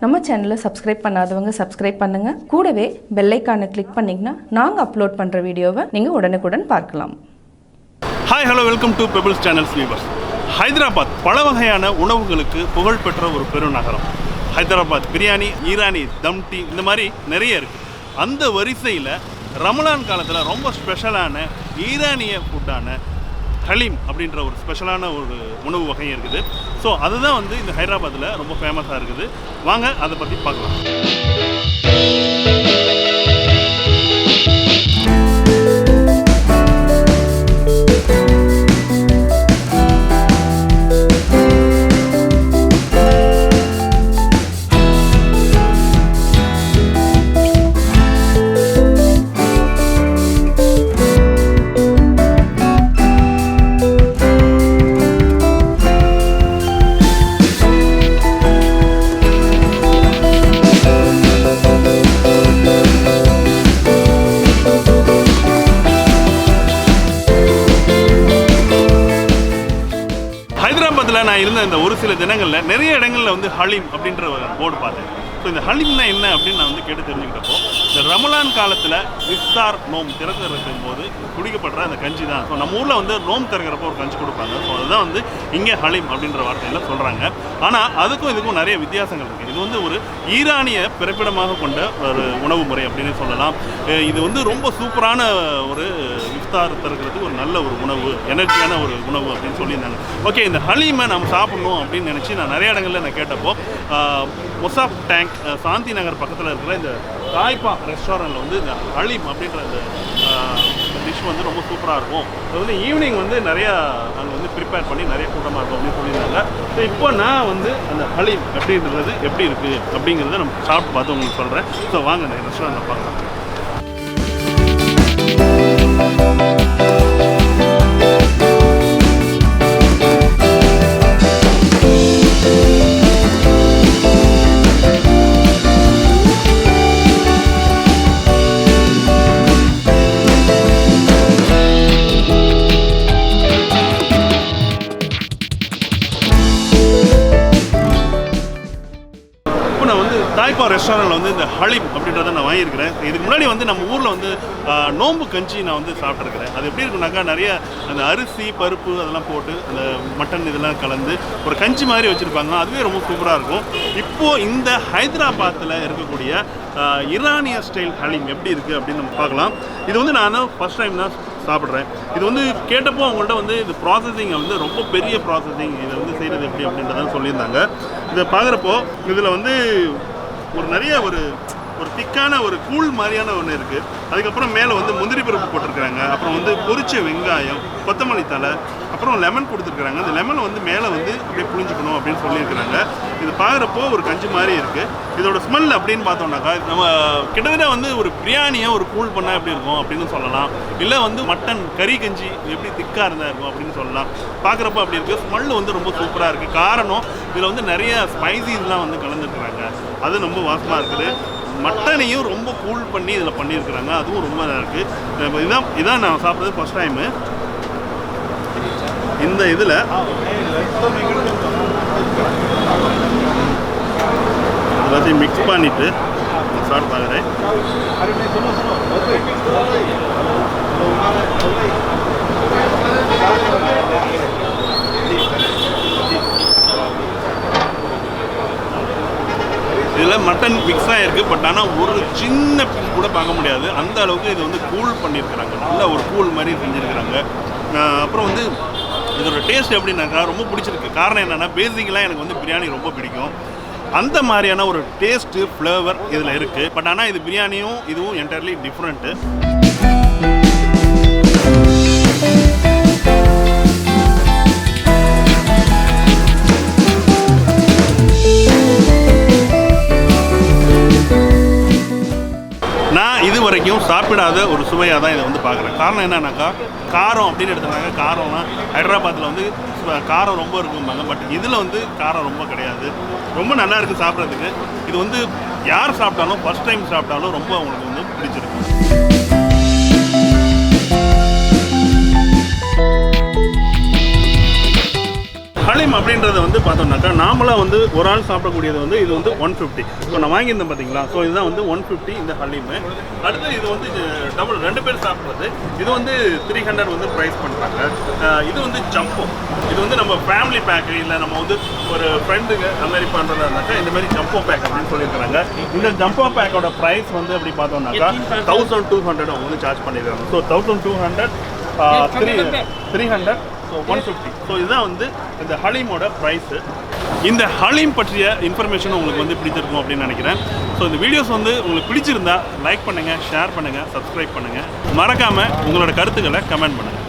நம்ம சேனலை சப்ஸ்கிரைப் பண்ணாதவங்க சப்ஸ்கிரைப் பண்ணுங்க. கூடவே பெல் ஐகானை கிளிக் பண்ணீங்கன்னா நாங்கள் அப்லோட் பண்ணுற வீடியோவை நீங்கள் உடனுக்குடன் பார்க்கலாம். Hi hello welcome to pebbles channels viewers. Hyderabad பல வகையான உணவுகளுக்கு புகழ்பெற்ற ஒரு பெருநகரம். ஹைதராபாத் பிரியாணி, ஈரானி தம் டீ, இந்த மாதிரி நிறைய இருக்குது. அந்த வரிசையில் ரமலான் காலத்தில் ரொம்ப ஸ்பெஷலான ஈரானிய ஃபுட்டான ஹலீம் அப்படின்ற ஒரு ஸ்பெஷலான ஒரு உணவு வகை இருக்குது. ஸோ அதுதான் வந்து இந்த ஹைதராபாத்தில் ரொம்ப ஃபேமஸாக இருக்குது. வாங்க அதை பற்றி பார்க்கலாம். ஹைதராபாத்தில் நான் இருந்த இந்த ஒரு சில தினங்களில் நிறைய இடங்களில் வந்து ஹலீம் அப்படின்ற ஒரு போர்டு பார்த்தேன். ஸோ இந்த ஹலீம்னா என்ன அப்படின்னு நான் வந்து கேட்டு தெரிஞ்சுக்கிட்டப்போ, இந்த ரமலான் காலத்தில் இஃப்தார் நோம் திறக்கிறதுக்கும் போது குடிக்கப்படுற அந்த கஞ்சி தான். ஸோ நம்ம ஊரில் வந்து நோம் திறக்கிறப்போ ஒரு கஞ்சி கொடுப்பாங்க. ஸோ அதுதான் வந்து இங்கே ஹலீம் அப்படின்ற வார்த்தையில் சொல்கிறாங்க. ஆனால் அதுக்கும் இதுக்கும் நிறைய வித்தியாசங்கள் இருக்குது. இது வந்து ஒரு ஈரானிய பிறப்பிடமாக கொண்ட ஒரு உணவு முறை அப்படின்னு சொல்லலாம். இது வந்து ரொம்ப சூப்பரான ஒரு இஃப்தார் திறக்கிறதுக்கு ஒரு நல்ல ஒரு உணவு, எனர்ஜியான ஒரு உணவு அப்படின்னு சொல்லியிருந்தாங்க. ஓகே, இந்த ஹலீமை நம்ம சாப்பிட்ணும் அப்படின்னு நினச்சி நான் நிறைய இடங்களில் நான் கேட்டப்போ, மொசாப் டேங்க் சாந்தி நகர் பக்கத்தில் இருக்கிற இந்த தாய்பா ரெஸ்டாரண்ட்டில் வந்து இந்த ஹலீம் அப்படின்ற இந்த டிஷ் வந்து ரொம்ப சூப்பராக இருக்கும். அது வந்து ஈவினிங் வந்து நிறையா அங்கே வந்து ப்ரிப்பேர் பண்ணி நிறைய கூட்டமாக இருக்கும் அப்படின்னு சொல்லியிருந்தாங்க. ஸோ இப்போ நான் வந்து அந்த ஹலீம் அப்படின்றது எப்படி இருக்குது அப்படிங்கிறத நம்ம சாப்பிட்டு பார்த்து உங்களுக்கு சொல்கிறேன். ஸோ வாங்க இந்த ரெஸ்டாரண்ட்டில் பார்க்கலாம். தாய்பா ரெஸ்டாரண்ட்டில் வந்து இந்த ஹலீம் அப்படின்றத நான் வாங்கியிருக்கிறேன். இதுக்கு முன்னாடி வந்து நம்ம ஊரில் வந்து நோம்பு கஞ்சி நான் வந்து சாப்பிட்ருக்கிறேன். அது எப்படி இருக்குனாக்கா, நிறைய அந்த அரிசி பருப்பு அதெல்லாம் போட்டு அந்த மட்டன் இதெல்லாம் கலந்து ஒரு கஞ்சி மாதிரி வச்சுருப்பாங்க. அதுவே ரொம்ப சூப்பராக இருக்கும். இப்போது இந்த ஹைதராபாத்தில் இருக்கக்கூடிய ஈரானிய ஸ்டைல் ஹலீம் எப்படி இருக்குது அப்படின்னு நம்ம பார்க்கலாம். இது வந்து நான் ஃபஸ்ட் டைம் தான் சாப்பிட்றேன். இது வந்து கேட்டப்போ அவங்கள்ட்ட வந்து இது ப்ராசஸிங் வந்து ரொம்ப பெரிய ப்ராசஸிங், இதை வந்து செய்கிறது எப்படி அப்படின்றதான் சொல்லியிருந்தாங்க. இதை பார்க்குறப்போ இதில் வந்து ஒரு நிறைய ஒரு திக்கான ஒரு கூழ் மாதிரியான ஒன்று இருக்குது. அதுக்கப்புறம் மேலே வந்து முந்திரி பருப்பு போட்டிருக்கிறாங்க. அப்புறம் வந்து பொரிச்ச வெங்காயம், கொத்தமல்லி தலை, அப்புறம் லெமன் கொடுத்துருக்குறாங்க. அந்த லெமன் வந்து மேலே வந்து அப்படியே புளிஞ்சிக்கணும் அப்படின்னு சொல்லியிருக்கிறாங்க. இது பார்க்குறப்போ ஒரு கஞ்சி மாதிரி இருக்குது. இதோட ஸ்மெல் அப்படின்னு பார்த்தோம்னாக்கா, நம்ம கிட்டத்தட்ட வந்து ஒரு பிரியாணியை ஒரு கூழ் பண்ணால் எப்படி இருக்கும் அப்படின்னு சொல்லலாம். இல்லை வந்து மட்டன் கறி கஞ்சி எப்படி திக்காக இருந்தால் இருக்கும் அப்படின்னு சொல்லலாம். பார்க்குறப்போ அப்படி இருக்குது. ஸ்மெல் வந்து ரொம்ப சூப்பராக இருக்குது. காரணம் இதில் வந்து நிறைய ஸ்பைசிஸ்லாம் வந்து கலந்துருக்குறாங்க. அது ரொம்ப வாசமாக இருக்குது. மட்டனையும் ரொம்ப கூல் பண்ணி இதில் பண்ணியிருக்கிறாங்க. அதுவும் ரொம்ப நல்லா இருக்குது. இதான் நான் சாப்பிட்றது ஃபஸ்ட் டைமு. இந்த இதில் எல்லாத்தையும் மிக்ஸ் பண்ணிவிட்டு சாப்பிட்டு பார்க்குறேன். இதில் மட்டன் மிக்ஸ் ஆகிருக்கு. பட் ஆனால் ஒரு சின்ன பீஸ் கூட பார்க்க முடியாது. அந்த அளவுக்கு இது வந்து கூல் பண்ணியிருக்கிறாங்க. நல்ல ஒரு கூல் மாதிரி செஞ்சுருக்கிறாங்க. அப்புறம் வந்து இதோட டேஸ்ட் எப்படின்னாக்கா ரொம்ப பிடிச்சிருக்கு. காரணம் என்னென்னா, பேசிக்கலாக எனக்கு வந்து பிரியாணி ரொம்ப பிடிக்கும். அந்த மாதிரியான ஒரு டேஸ்ட்டு ஃப்ளேவர் இதில் இருக்குது. பட் ஆனால் இது பிரியாணியும் இதுவும் என்டையர்லி டிஃப்ரெண்ட்டு. நான் இது வரைக்கும் சாப்பிடாத ஒரு சுவையாக தான் இதை வந்து பார்க்குறேன். காரணம் என்னன்னாக்கா, காரம் அப்படின்னு எடுத்துனாங்க. காரம்னா ஹைதராபாத்தில் வந்து காரம் ரொம்ப இருக்கும்பாங்க. பட் இதில் வந்து காரம் ரொம்ப கிடையாது. ரொம்ப நல்லா இருக்குது சாப்பிட்றதுக்கு. இது வந்து யார் சாப்பிட்டாலும், ஃபஸ்ட் டைம் சாப்பிட்டாலும் ரொம்ப அவங்களுக்கு வந்து பிடிச்சிருக்கு. ஹலீம் அப்படின்றது வந்து பார்த்தோம்னாக்கா நாமளாக வந்து ஒரு ஆள் சாப்பிடக்கூடியது வந்து இது வந்து 150. ஸோ நான் வாங்கியிருந்தேன் பார்த்தீங்களா, ஸோ இதுதான் வந்து 150 இந்த ஹலீமு. அடுத்து இது வந்து டபுள் 2 பேர் சாப்பிட்றது, இது வந்து 300 வந்து ப்ரைஸ் பண்ணுறாங்க. இது வந்து ஜம்போ, இது வந்து நம்ம ஃபேமிலி பேக்கு இல்லை நம்ம வந்து ஒரு ஃப்ரெண்டுங்க அந்த மாதிரி பண்ணுறதா இருந்தாக்கா இந்த மாதிரி ஜம்போ பேக் அப்படின்னு சொல்லியிருக்காங்க. இந்த ஜம்போ பேக்கோட ப்ரைஸ் வந்து அப்படி பார்த்தோம்னாக்கா 1200 அவங்க வந்து சார்ஜ் பண்ணியிருக்காங்க. So 1200 300 so 150. ஸோ இதுதான் வந்து இந்த ஹலீமோட ப்ரைஸு. இந்த ஹலீம் பற்றிய இன்ஃபர்மேஷன் உங்களுக்கு வந்து பிடிச்சிருக்கும் அப்படின்னு நினைக்கிறேன். ஸோ இந்த வீடியோஸ் வந்து உங்களுக்கு பிடிச்சிருந்தா லைக் பண்ணுங்கள், ஷேர் பண்ணுங்கள், சப்ஸ்கிரைப் பண்ணுங்கள். மறக்காமல் உங்களோட கருத்துக்களை கமெண்ட் பண்ணுங்கள்.